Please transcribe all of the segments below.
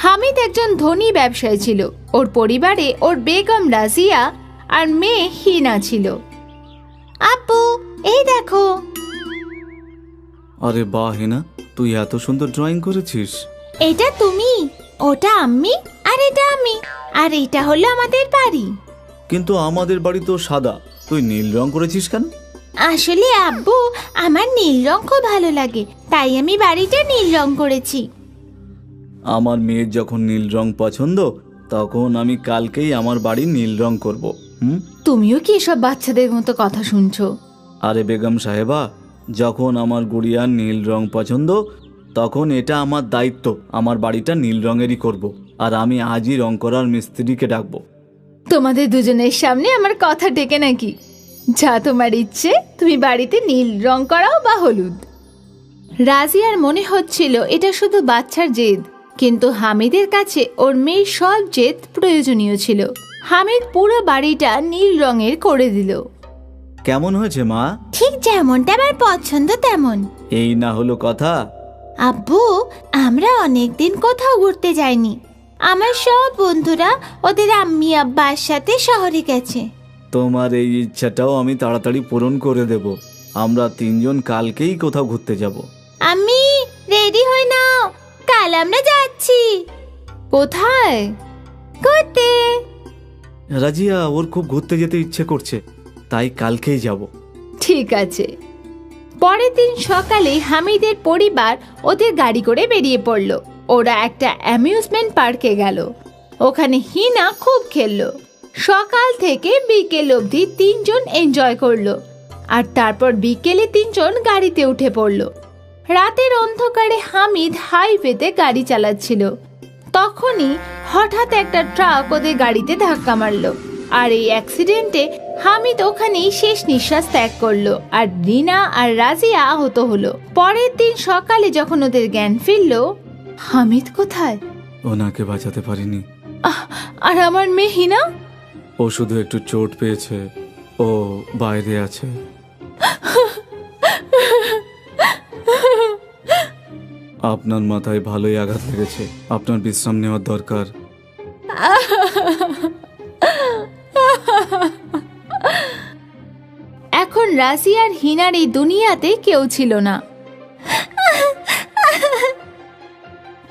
হামিদ একজন ধনী ব্যবসায়ী ছিল। ওর পরিবারে ওর বেগম রাজিয়া আর মেয়ে হিনা ছিল। আপু, এই দেখো। আরে বাহ হিনা, তুই এত সুন্দর ড্রয়িং করেছিস। এটা তুমি, ওটা আম্মি, আর এটা আমি, আর এটা হলো আমাদের বাড়ি। কিন্তু আমাদের বাড়ি তো সাদা, তুই নীল রং করেছিস কেন? আসলে আব্বু, আমার নীল রং খুব ভালো লাগে, তাই আমি বাড়িটা নীল রং করেছি। আমার মেয়ের যখন নীল রং পছন্দ, তখন আমি কালকেই আমার বাড়ি নীল রং করব। তুমিও কি এসব বাচ্চাদের মতো কথা শুনছো? আরে বেগম সাহেবা, যখন আমার গুড়িয়ার নীল রং পছন্দ, তখন এটা আমার দায়িত্ব আমার বাড়িটা নীল রঙেরই করব। আর আমি আজই রং করার মিস্ত্রিকে ডাকবো। তোমাদের দুজনের সামনে আমার কথা টেকে নাকি? যা তোমার ইচ্ছে, তুমি বাড়িতে নীল রং করাও বা হলুদ। রাজিয়ার মনে হচ্ছিল এটা শুধু বাচ্চার জেদ, কিন্তু হামিদের কাছে ওর মেয়ের সব জেদ প্রয়োজনীয় ছিল। হামিদ পুরো বাড়িটা নীল রঙের করে দিল। কেমন হয়েছে মা? ঠিক যেমনটা আমার পছন্দ তেমন। এই না হলো কথা। আব্বু, আমরা অনেকদিন কোথাও ঘুরতে যাইনি। আমার সব বন্ধুরা ওদের আম্মি আব্বার সাথে শহরে গেছে। তোমার এই ইচ্ছাটাও আমি তাড়াতাড়ি পূরণ করে দেব। আমরা তিনজন কালকেই কোথাও ঘুরতে যাব। আম্মি, রেডি হই নাও, কাল আমরা যাচ্ছি। কোথায়? ঘুরতে। রাজিয়া, ওর খুব ঘুরতে যেতে ইচ্ছে করছে, তাই কালকেই যাব। ঠিক আছে। পরের দিন সকালে হামিদের পরিবার ওদের গাড়ি করে বেরিয়ে পড়ল। ওরা একটা অ্যামিউজমেন্ট পার্কে গেল। ওখানে হিনা খুব খেললো। সকাল থেকে বিকেল অবধি তিনজন এনজয় করলো। আর তারপর বিকেলে তিনজন গাড়িতে উঠে পড়ল। রাতের অন্ধকারে হামিদ হাইওয়েতে গাড়ি চালাচ্ছিল। তখনই হঠাৎ একটা ট্রাক ওদের গাড়িতে ধাক্কা মারলো। আর এই অ্যাক্সিডেন্টে হামিদ ওখানেই শেষ নিঃশ্বাস ত্যাগ করলো, আর রিনা আর রাজিয়া আহত হলো। পরের দিন সকালে যখন ওদের জ্ঞান ফিরল, হামিদ কোথায়? ওনাকে বাঁচাতে পারিনি। আর আমার মেয়ে হিনা? ও শুধু একটু চোট পেয়েছে, ও বাইরে আছে। আপনার মাথায় ভালোই আঘাত লেগেছে, আপনার বিশ্রাম নেওয়ার দরকার। এখন রাজিয়ার হিনার এই দুনিয়াতে কেউ ছিল না।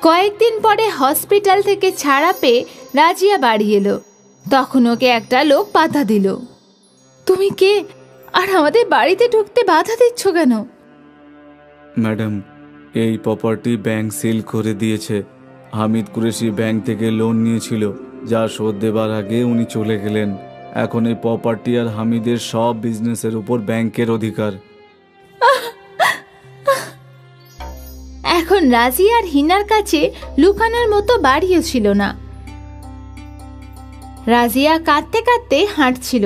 কয়েকদিন পরে হসপিটাল থেকে ছাড়া পেয়ে রাজিয়া বাড়ি এলো। তখন ওকে একটা লোক বাধা দিল। তুমি কে, আর আমাদের বাড়িতে ঢুকতে বাধা দিচ্ছ কেন? ম্যাডাম, এই প্রপার্টি ব্যাংক সিল করে দিয়েছে। হামিদ কুরেশি ব্যাংক থেকে লোন নিয়েছিল, যা শোধ দেবার আগে উনি চলে গেলেন। এখন এই প্রপার্টি আর হামিদের সব বিজনেসের উপর ব্যাংকের অধিকার। এখন রাজিয়া আর হিনার কাছে লুকানোর মতো বাড়িও ছিল না। রাজিয়া কাঁদতে কাঁদতে হাঁটছিল।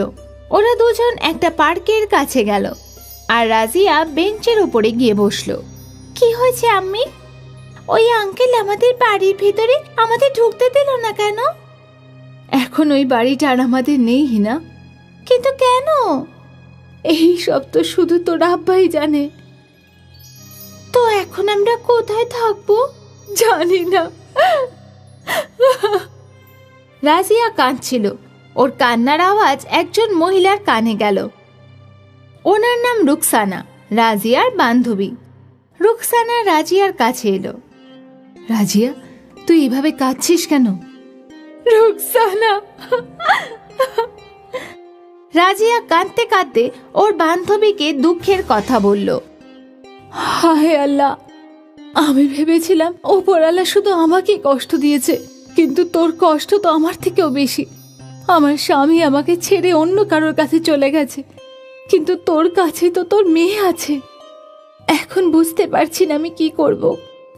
ওরা দুজন একটা পার্কের কাছে গেল, আর রাজিয়া বেঞ্চের উপরে গিয়ে বসলো। কি হয়েছে আম্মি? ওই আঙ্কেল আমাদের বাড়ির ভিতরে আমাদের ঢুকতে দিল না কেন? এখন ওই বাড়িটা আর আমাদের নেই হিনা। কিন্তু কেন? এই সব তো শুধু তোর আব্বাই জানে। তো এখন আমরা কোথায় থাকবো? জানি না। রাজিয়া কাঁদছিল। ওর কান্নার আওয়াজ একজন মহিলার কানে গেল। ওনার নাম রুকসানা, রাজিয়ার বান্ধবী। রুকসানা রাজিয়ার কাছে এলো। রাজিয়া, তুই এভাবে কাঁদছিস কেন? রুকসানা। রাজিয়া কাঁদতে কাঁদতে ওর বান্ধবীকে দুঃখের কথা বলল। হায় আল্লাহ, আমি ভেবেছিলাম ওপরওয়ালা শুধু আমাকে কষ্ট দিয়েছে, কিন্তু তোর কষ্ট তো আমার থেকেও বেশি। আমার স্বামী আমাকে ছেড়ে অন্য কারোর কাছে চলে গেছে, কিন্তু তোর কাছে তো তোর মেয়ে আছে। এখন বুঝতে পারছি না আমি কি করব,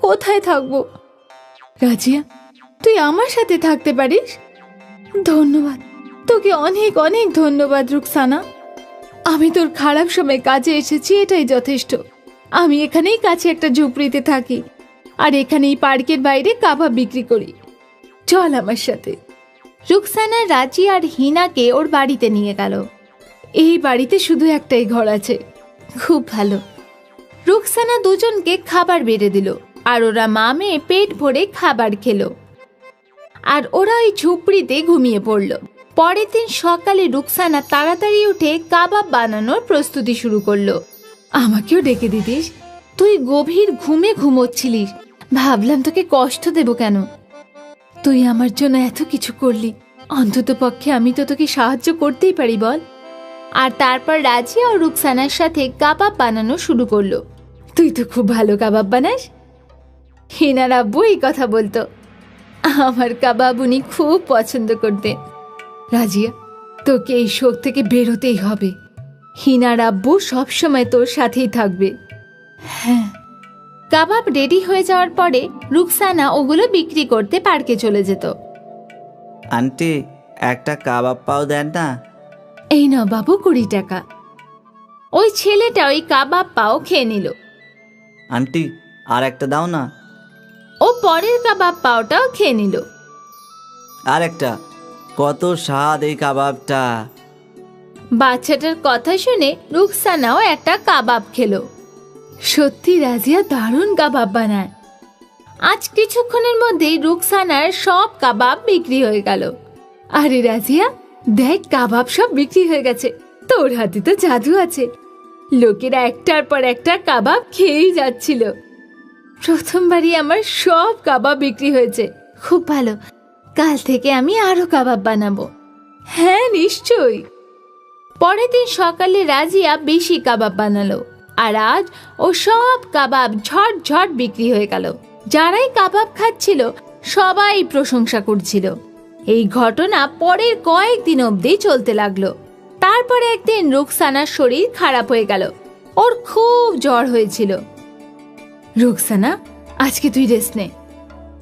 কোথায় থাকবো। রাজিয়া, তুই আমার সাথে থাকতে পারিস। ধন্যবাদ তোকে, অনেক অনেক ধন্যবাদ রুকসানা। আমি তোর খারাপ সময় কাজে এসেছি, এটাই যথেষ্ট। আমি এখানেই কাছে একটা ঝুপড়িতে থাকি, আর এখানেই পার্কের বাইরে কাবাব বিক্রি করি। চল আমার সাথে। রুকসানা রাজিয়া আর হিনাকে ওর বাড়িতে নিয়ে গেল। এই বাড়িতে শুধু একটাই ঘর আছে, খুব ভালো। রুকসানা দুজনকে খাবার বেড়ে দিল, আর ওরা মা মেয়ে পেট ভরে খাবার খেলো। আর ওরা ওই ঝুপড়িতে ঘুমিয়ে পড়ল। পরের দিন সকালে রুকসানা তাড়াতাড়ি উঠে কাবাব বানানোর প্রস্তুতি শুরু করলো। আমাকেও ডেকে দিতিস, তুই গভীর ঘুমে ঘুমোচ্ছিলিস, ভাবলাম তোকে কষ্ট দেব কেন। তুই আমার জন্য এত কিছু করলি, অন্তত পক্ষে আমি তো তোকে সাহায্য করতেই পারি বল। আর তারপর রাজিয়া ও রুকসানার সাথে কাবাব বানানো শুরু করলো। তুই তো খুব ভালো কাবাব বানাস। হিনার আব্বু এই কথা বলতো, আমার কাবাব উনি খুব পছন্দ করতেন। রাজিয়া, তোকে এই শোক থেকে বেরোতেই হবে। হিনার আব্বু সবসময় তোর সাথেই থাকবে। হ্যাঁ। কাবাব রেডি হয়ে যাওয়ার পরে রুকসানা ওগুলো বিক্রি করতে পার্কে চলে যেত। আন্টি, একটা কাবাব পাও দেন না। এই নাও বাবু 20 টাকা। ওই ছেলেটা ওই কাবাব পাও খেয়ে নিল। আন্টি, আর একটা দাও না। ও পরের কাবাব পাওটাও খেয়ে নিল। আর একটা, কত স্বাদ এই কাবাবটা। বাচ্চাটার কথা শুনে রুকসানাও একটা কাবাব খেলো। সত্যি রাজিয়া দারুণ কাবাব বানায়। আজ কিছুক্ষণের মধ্যেই রুকসানার সব কাবাব বিক্রি হয়ে গেল। আরে রাজিয়া, দেখ কাবাব সব বিক্রি হয়ে গেছে। তোর হাতে তো জাদু আছে। লোকেরা একটার পর একটা কাবাব খেয়েই যাচ্ছিল। প্রথমবারই আমার সব কাবাব বিক্রি হয়েছে। খুব ভালো, কাল থেকে আমি আরো কাবাব বানাবো। হ্যাঁ নিশ্চয়ই। পরের দিন সকালে রাজিয়া বেশি কাবাব বানালো, আর আজ ও সব কাবাব ঝট ঝট বিক্রি হয়ে গেল। যারাই কাবাব খাচ্ছিল সবাই প্রশংসা করছিল। এই ঘটনা পরের কয়েকদিন অবধি চলতে লাগলো। তারপরে একদিন রুকসানার শরীর খারাপ হয়ে গেল। ওর খুব জ্বর হয়েছিল। রুকসানা, আজকে তুই রেস্ট নে।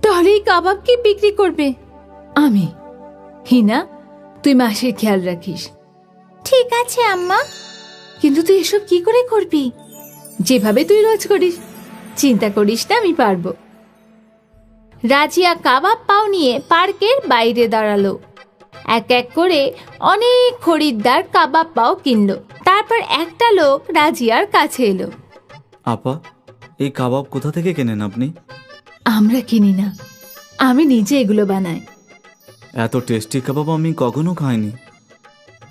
তাহলে এই কাবাব কি বিক্রি করবে? আমি। হিনা, তুই মাসের খেয়াল রাখিস। ঠিক আছে আম্মা। কিন্তু তুই এসব কি করে করবি? যেভাবে তুই রোজ করিস। চিন্তা করিস না, আমি পারবো। রাজিয়া কাবাব পাও নিয়ে পার্কের বাইরে দাঁড়ালো। এক এক করে অনেক খরিদ্দার কাবাব পাও কিনলো। তারপর একটা লোক রাজিয়ার কাছে এলো। আপা, এই কাবাব কোথা থেকে কেনেন আপনি? আমরা কিনি না, আমি নিজে এগুলো বানাই। এত টেস্টি কাবাব আমি কখনো খাইনি।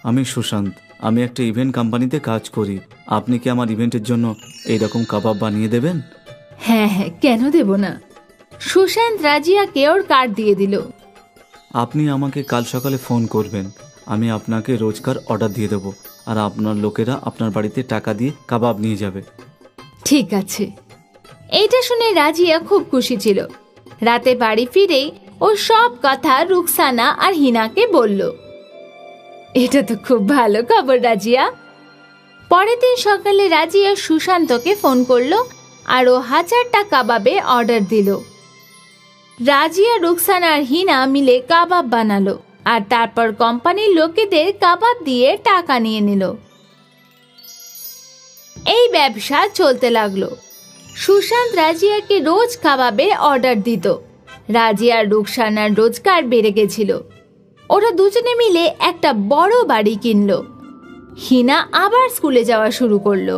আমি সুশান্ত, আমি একটা ইভেন্ট কোম্পানিতে কাজ করি। আপনি কি আমার ইভেন্টের জন্য এইরকম কাবাব বানিয়ে দেবেন? হ্যাঁ হ্যাঁ, কেন দেব না। সুশান্ত রাজিয়াকে ওর কার্ড দিয়ে দিল। আপনি আমাকে কাল সকালে ফোন করবেন, আমি আপনাকে রোজকার অর্ডার দিয়ে দেবো, আর আপনার লোকেরা আপনার বাড়িতে টাকা দিয়ে কাবাব নিয়ে যাবে। ঠিক আছে। এইটা শুনে রাজিয়া খুব খুশি ছিল। রাতে বাড়ি ফিরেই ও সব কথা রুকসানা আর হিনাকে বলল। এটা তো খুব ভালো খবর রাজিয়া। পরের দিন সকালে রাজিয়া সুশান্তকে ফোন করলো আর ও 1000টা কাবাবে অর্ডার দিল। রাজিয়া, রুকসানা আর হিনা মিলে কাবাব বানালো, আর তারপর কোম্পানির লোকেদের কাবাব দিয়ে টাকা নিয়ে নিল। এই ব্যবসা চলতে লাগলো। সুশান্ত রাজিয়াকে রোজ কাবাবে অর্ডার দিত। রাজিয়া আর রুকসানার রোজগার বেড়ে গেছিল। ওরা দুজনে মিলে একটা বড় বাড়ি কিনলো। হিনা আবার স্কুলে যাওয়া শুরু করলো।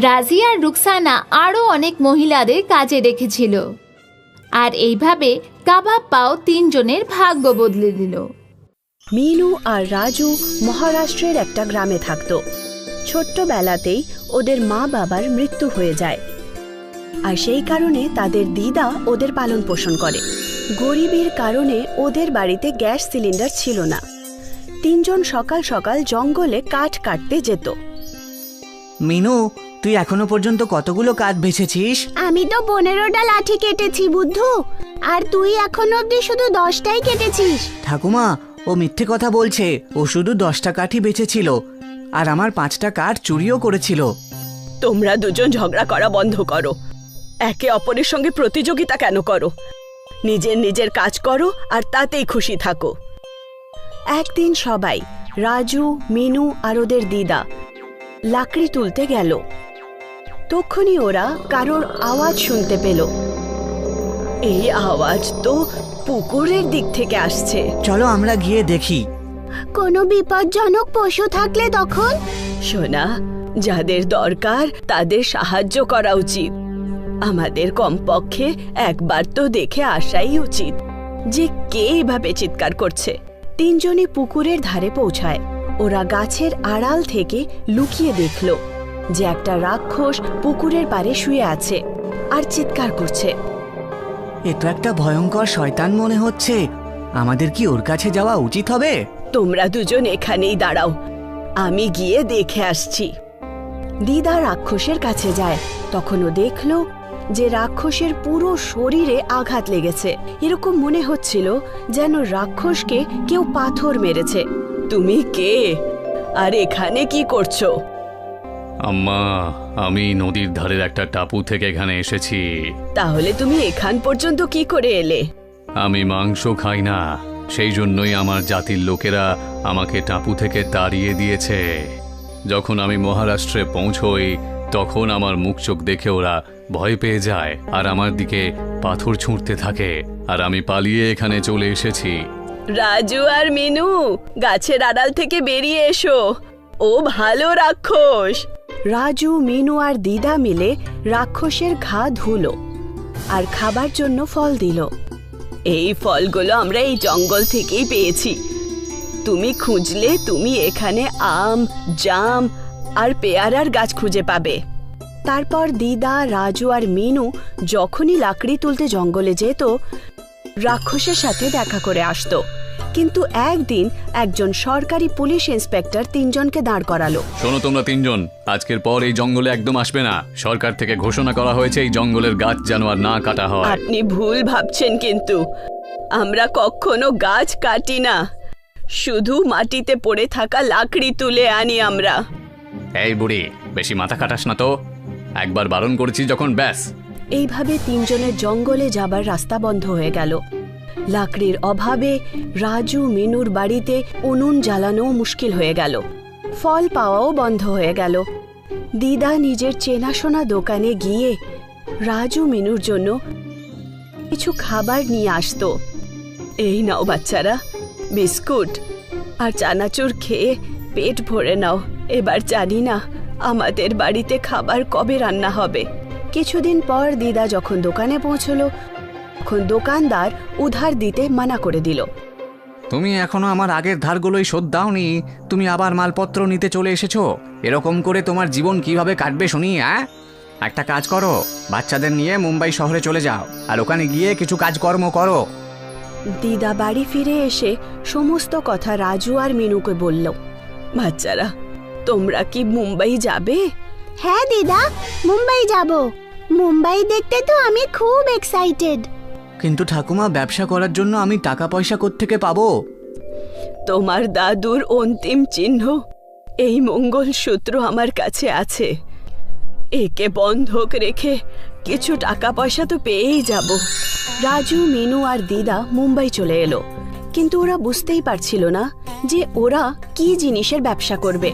রাজিয়া আর রুকসানা আরো অনেক মহিলাদের কাজে রেখেছিল। আর এইভাবে কাবাব পাও 3 জনের ভাগ্য বদলে দিল। মিনু আর রাজু মহারাষ্ট্রের একটা গ্রামে থাকতো। ছোট্টবেলাতেই ওদের মা বাবার মৃত্যু হয়ে যায়, আর সেই কারণে তাদের দিদা ওদের পালন পোষণ করে। গরিবের কারণে ওদের বাড়িতে গ্যাস সিলিন্ডার ছিল না। 3 জন সকাল সকাল জঙ্গলে কাঠ কাটতে যেত। মিনু, তুই এখনো পর্যন্ত কতগুলো কাঠ বেছেছিস? আমি তো 15টা লাঠি কেটেছি বুদ্ধু, আর তুই এখনো অব্দি শুধু 10টাই কেটেছিস। ঠাকুমা, ও মিথ্যে কথা বলছে। ও শুধু 10টা কাঠই বেচেছিল, আর আমার 5টা কাঠ চুরিও করেছিল। তোমরা দুজন ঝগড়া করা বন্ধ করো। একে অপরের সঙ্গে প্রতিযোগিতা কেন করো? নিজের নিজের কাজ করো আর তাতেই খুশি থাকো। একদিন সবাই, রাজু, মিনু আর ওদের দিদা, লাকড়ি তুলতে গেল। তখনই ওরা কারোর আওয়াজ শুনতে পেল। এই আওয়াজ তো পুকুরের দিক থেকে আসছে। চলো আমরা গিয়ে দেখি। কোনো বিপজ্জনক পশু থাকলে তখন? সোনা, যাদের দরকার তাদের সাহায্য করা উচিত। আমাদের কমপক্ষে একবার তো দেখে আসাই উচিত। যে কে এভাবে চিৎকার করছে। তিনজনই পুকুরের ধারে পৌঁছায়। ওরা গাছের আড়াল থেকে লুকিয়ে দেখল যে একটা রাক্ষস পুকুরের পাড়ে শুয়ে আছে আর চিৎকার করছে। এ তো একটা ভয়ঙ্কর শয়তান মনে হচ্ছে। আমাদের কি ওর কাছে যাওয়া উচিত হবে? তোমরা দুজন এখানেই দাঁড়াও, আমি গিয়ে দেখে আসছি। দিদা রাক্ষসের কাছে যায়। তখন ও দেখল যে রাক্ষসের পুরো শরীরে আঘাত লেগেছে। এরকম মনে হচ্ছিল যেন রাক্ষসকে কেউ পাথর মেরেছে। তুমি কে আর এখানে কি করছো? আম্মা, আমি নদীর ধারের একটা টাপু থেকে এখানে এসেছি। তাহলে তুমি এখান পর্যন্ত কি করে এলে? আমি মাংস খাই না, সেই জন্যই আমার জাতির লোকেরা আমাকে টাপু থেকে তাড়িয়ে দিয়েছে। যখন আমি মহারাষ্ট্রে পৌঁছই তখন আমার মুখ চোখ দেখে ওরা ভয় পেয়ে যায় আর আমার দিকে পাথর ছুঁড়তে থাকে, আর আমি পালিয়ে এখানে চলে এসেছি। রাজু আর মিনু, গাছের আড়াল থেকে বেরিয়ে এসো, ও ভালো রাক্ষস। রাজু, মিনু আর দিদা মিলে রাক্ষসের ঘা ধুলো আর খাবার জন্য ফল দিল। এই ফলগুলো আমরা এই জঙ্গল থেকেই পেয়েছি। তুমি খুঁজলে তুমি এখানে আম, জাম আর পেয়ারার গাছ খুঁজে পাবে। তারপর দিদা, রাজু আর মিনু যখনই লাকড়ি তুলতে জঙ্গলে যেত, রাক্ষসের সাথে দেখা করে আসতো। কিন্তু একদিন একজন সরকারি পুলিশ ইন্সপেক্টর তিনজনকে দাঁড় করালো। শোনো তোমরা তিনজন, আজকের পর এই জঙ্গলে একদম আসবে না। সরকার থেকে ঘোষণা করা হয়েছে এই জঙ্গলের গাছ যেন আর না কাটা হয়। আপনি ভুল ভাবছেন, কিন্তু আমরা কখনো গাছ কাটি না, শুধু মাটিতে পড়ে থাকা লাকড়ি তুলে আনি আমরা। এই বুড়ি, বেশি মাথা কাটাস না তো, একবার বারণ করেছি যখন, ব্যাস। এইভাবে তিনজনের জঙ্গলে যাবার রাস্তা বন্ধ হয়ে গেল। লাকড়ির অভাবে রাজু, মিনুর বাড়িতে উনুন জ্বালানো মুশকিল হয়ে গেল। ফল পাওয়াও বন্ধ হয়ে গেল। দিদা নিজের চেনাশোনা দোকানে গিয়ে রাজু, মিনুর জন্য কিছু খাবার নিয়ে আসতো। এই নাও বাচ্চারা, বিস্কুট আর চানাচুর খেয়ে পেট ভরে নাও। এবার জানি না আমাদের বাড়িতে খাবার কবে রান্না হবে। কিছুদিন পর দিদা যখন দোকানে পৌঁছলো, তখন দোকানদার উধার দিতে মানা করে দিল। তুমি এখনো আমার আগের ধারগুলোই শোধ দাওনি, তুমি আবার মালপত্র নিতে চলে এসেছো। এরকম করে তোমার জীবন কিভাবে কাটবে শুনি? একটা কাজ করো, বাচ্চাদের নিয়ে মুম্বাই শহরে চলে যাও আর ওখানে গিয়ে কিছু কাজকর্ম করো। দিদা বাড়ি ফিরে এসে সমস্ত কথা রাজু আর মিনুকে বলল। বাচ্চারা, তোমরা কি মুম্বাই যাবে? হ্যাঁ দিদা, মুম্বাই যাব। মুম্বাই দেখতে তো আমি খুব এক্সাইটেড। কিন্তু ঠাকুমা, ব্যবসা করার জন্য আমি টাকা পয়সা কোত্থেকে পাবো? তোমার দাদুর অন্তিম চিহ্ন এই মঙ্গলসূত্র আমার কাছে আছে। একে বন্ধক রেখে কিছু টাকা পয়সা তো পেয়েই যাব। রাজু, মিনু আর দিদা মুম্বাই চলে এলো, কিন্তু ওরা বুঝতেই পারছিল না যে ওরা কি জিনিসের ব্যবসা করবে।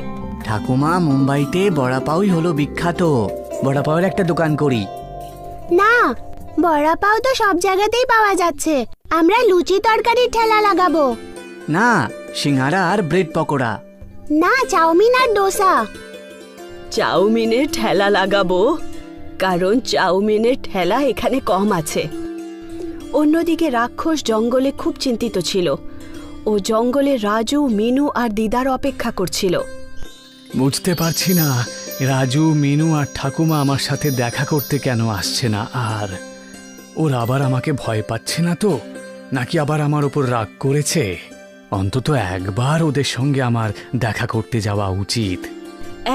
ঠাকুমা, মুম্বাইতে বড়াপাউই হলো বিখ্যাত। বড়াপাউয়ের একটা দোকান করি। না, বড়া পাও তো সব জায়গাতেই পাওয়া যাচ্ছে। আমরা লুচি তরকারির ঠেলা লাগাবো। না, সিঙ্গারা আর ব্রেড পকোড়া। না, চাউমিন আর ডোসা। চাউমিনের ঠেলা লাগাবো, কারণ চাউমিনের ঠেলা এখানে কম আছে। অন্যদিকে রাক্ষস জঙ্গলে খুব চিন্তিত ছিল। ও জঙ্গলে রাজু, মিনু আর দিদার অপেক্ষা করছিল। বুঝতে পারছি না রাজু, মিনু আর ঠাকুমা আমার সাথে দেখা করতে কেন আসছে না। আর ওরা আবার আমাকে ভয় পাচ্ছে না তো, নাকি আবার আমার ওপর রাগ করেছে? অন্তত একবার ওদের সঙ্গে আমার দেখা করতে যাওয়া উচিত।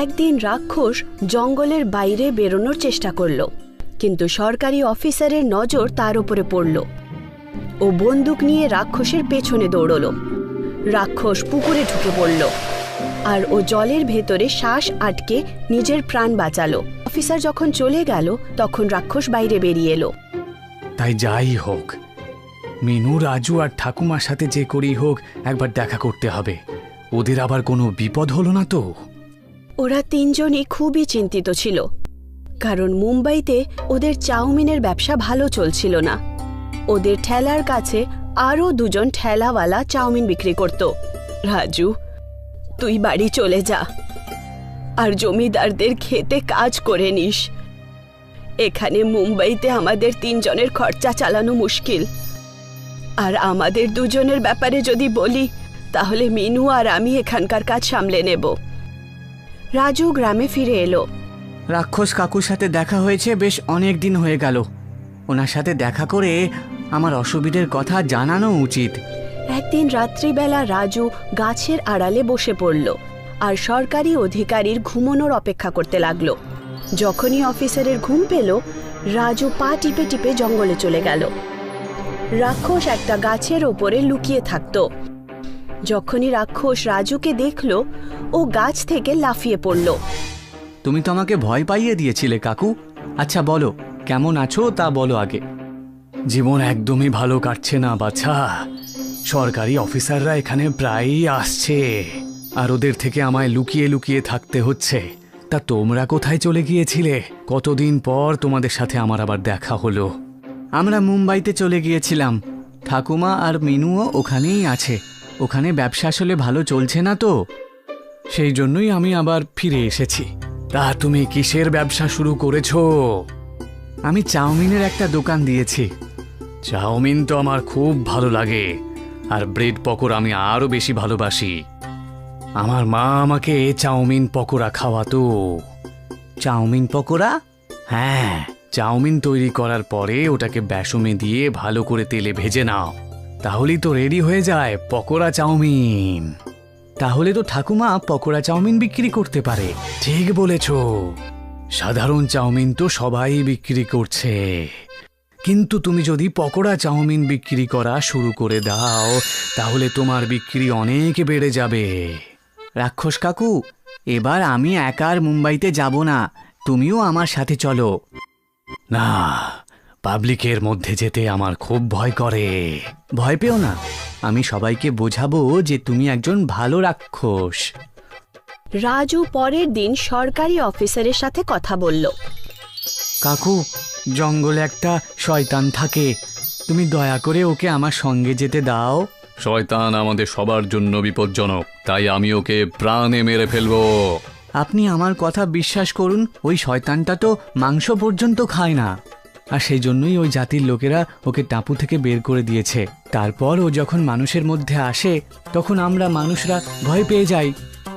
একদিন রাক্ষস জঙ্গলের বাইরে বেরোনোর চেষ্টা করল, কিন্তু সরকারি অফিসারের নজর তার উপরে পড়ল। ও বন্দুক নিয়ে রাক্ষসের পেছনে দৌড়ল। রাক্ষস পুকুরে ঢুকে পড়ল আর ও জলের ভেতরে শ্বাস আটকে নিজের প্রাণ বাঁচালো। অফিসার যখন চলে গেল, তখন রাক্ষস বাইরে বেরিয়ে এলো। তাই যাই হোক, মিনু, রাজু আর ঠাকুমার সাথে যে করেই হোক একবার দেখা করতে হবে। ওদের আবার কোনো বিপদ হলো না তো? ওরা তিনজনই খুবই চিন্তিত ছিল, কারণ মুম্বাইতে ওদের চাউমিনের ব্যবসা ভালো চলছিল না। ওদের ঠেলার কাছে আরও দুজন ঠেলাওয়ালা চাউমিন বিক্রি করত। রাজু, তুই বাড়ি চলে যা আর জমিদারদের খেতে কাজ করে নিস। এখানে মুম্বাইতে আমাদের তিনজনের খরচা চালানো মুশকিল। আর আমাদের দুজনের ব্যাপারে যদি বলি তাহলে মিনু আর আমি এখানকার কাজ সামলে নেব। রাজু গ্রামে ফিরে এলো। রাক্ষস কাকুর সাথে দেখা হয়েছে, বেশ অনেক দিন হয়ে গেল। ওনার সাথে দেখা করে আমার অসুবিধের কথা জানানো উচিত। একদিন রাত্রিবেলা রাজু গাছের আড়ালে বসে পড়ল আর সরকারি অধিকারীর ঘুমানোর অপেক্ষা করতে লাগলো। যখনই অফিসারের ঘুম পেল, রাজু পা টিপে টিপে জঙ্গলে চলে গেল। রাক্ষস একটা গাছের ওপরে লুকিয়ে থাকত। যখনই রাক্ষস রাজুকে দেখল, ও গাছ থেকে লাফিয়ে পড়ল। তুমি তো আমাকে ভয় পাইয়ে দিয়েছিলে কাকু। আচ্ছা বলো, কেমন আছো তা বলো আগে। জীবন একদমই ভালো কাটছে না বাছা। সরকারি অফিসাররা এখানে প্রায়ই আসছে, আর ওদের থেকে আমায় লুকিয়ে লুকিয়ে থাকতে হচ্ছে। তা তোমরা কোথায় চলে গিয়েছিলে? কতদিন পর তোমাদের সাথে আমার আবার দেখা হলো। আমরা মুম্বাইতে চলে গিয়েছিলাম। ঠাকুমা আর মিনুও ওখানেই আছে। ওখানে ব্যবসা আসলে ভালো চলছে না তো, সেই জন্যই আমি আবার ফিরে এসেছি। তা তুমি কিসের ব্যবসা শুরু করেছো? আমি চাউমিনের একটা দোকান দিয়েছি। চাউমিন তো আমার খুব ভালো লাগে, আর ব্রেড পকোড়া আমি আরো বেশি ভালোবাসি। আমার মা আমাকে চাউমিন পকোড়া খাওয়াতো। চাউমিন পকোড়া? হ্যাঁ, চাউমিন তৈরি করার পরে ওটাকে বেসমে দিয়ে ভালো করে তেলে ভেজে নাও, তাহলেই তো রেডি হয়ে যায় পকোড়া চাউমিন। তাহলে তো ঠাকুমা পকোড়া চাউমিন বিক্রি করতে পারে। ঠিক বলেছ, সাধারণ চাউমিন তো সবাই বিক্রি করছে, কিন্তু তুমি যদি পকোড়া চাউমিন বিক্রি করা শুরু করে দাও তাহলে তোমার বিক্রি অনেক বেড়ে যাবে। রাক্ষস কাকু, এবার আমি একা আর মুম্বাইতে যাব না, তুমিও আমার সাথে চলো। না, পাবলিকের মধ্যে যেতে আমার খুব ভয় করে। ভয় পেও না, আমি সবাইকে বোঝাবো যে তুমি একজন ভালো রাক্ষস। রাজু পরের দিন সরকারি অফিসারের সাথে কথা বলল। কাকু, জঙ্গলে একটা শয়তান থাকে, তুমি দয়া করে ওকে আমার সঙ্গে যেতে দাও। শয়তান আমাদের সবার জন্য বিপজ্জনক, তাই আমি ওকে প্রাণে মেরে ফেলবো। আপনি আমার কথা বিশ্বাস করুন, ওই শয়তানটা তো মাংস পর্যন্ত খায় না, আর সেই জন্যই ওই জাতির লোকেরা ওকে টাপু থেকে বের করে দিয়েছে। তারপর ও যখন মানুষের মধ্যে আসে তখন আমরা মানুষরা ভয় পেয়ে যাই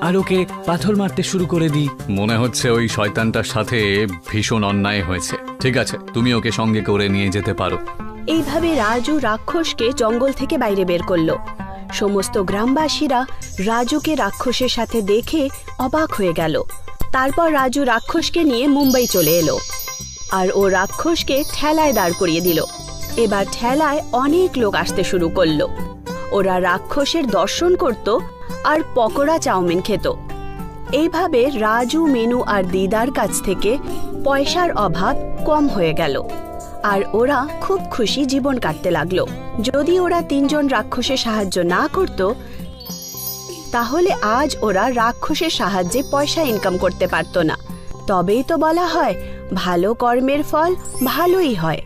আর ওকে পাথর মারতে শুরু করে দিই। মনে হচ্ছে ওই শয়তানটার সাথে ভীষণ অন্যায় হয়েছে। ঠিক আছে, তুমি ওকে সঙ্গে করে নিয়ে যেতে পারো। এইভাবে রাজু রাক্ষসকে জঙ্গল থেকে বাইরে বের করলো। সমস্ত গ্রামবাসীরা রাজুকে রাক্ষসের সাথে দেখে অবাক হয়ে গেল। তারপর রাজু রাক্ষসকে নিয়ে মুম্বাই চলে এলো, আর ও রাক্ষসকে ঠেলায় দাঁড় করিয়ে দিল। এবার ঠেলায় অনেক লোক আসতে শুরু করলো। ওরা রাক্ষসের দর্শন করত আর পকোড়া চাউমিন খেত। এইভাবে রাজু, মিনু আর দিদার কাছ থেকে পয়সার অভাব কম হয়ে গেল, আর ওরা খুব খুশি জীবন কাটতে লাগলো। যদি ওরা তিনজন রাক্ষসের সাহায্য না করত, তাহলে আজ ওরা রাক্ষসের সাহায্যে পয়সা ইনকাম করতে পারত না। তবেই তো বলা হয়, ভালো কর্মের ফল ভালোই হয়।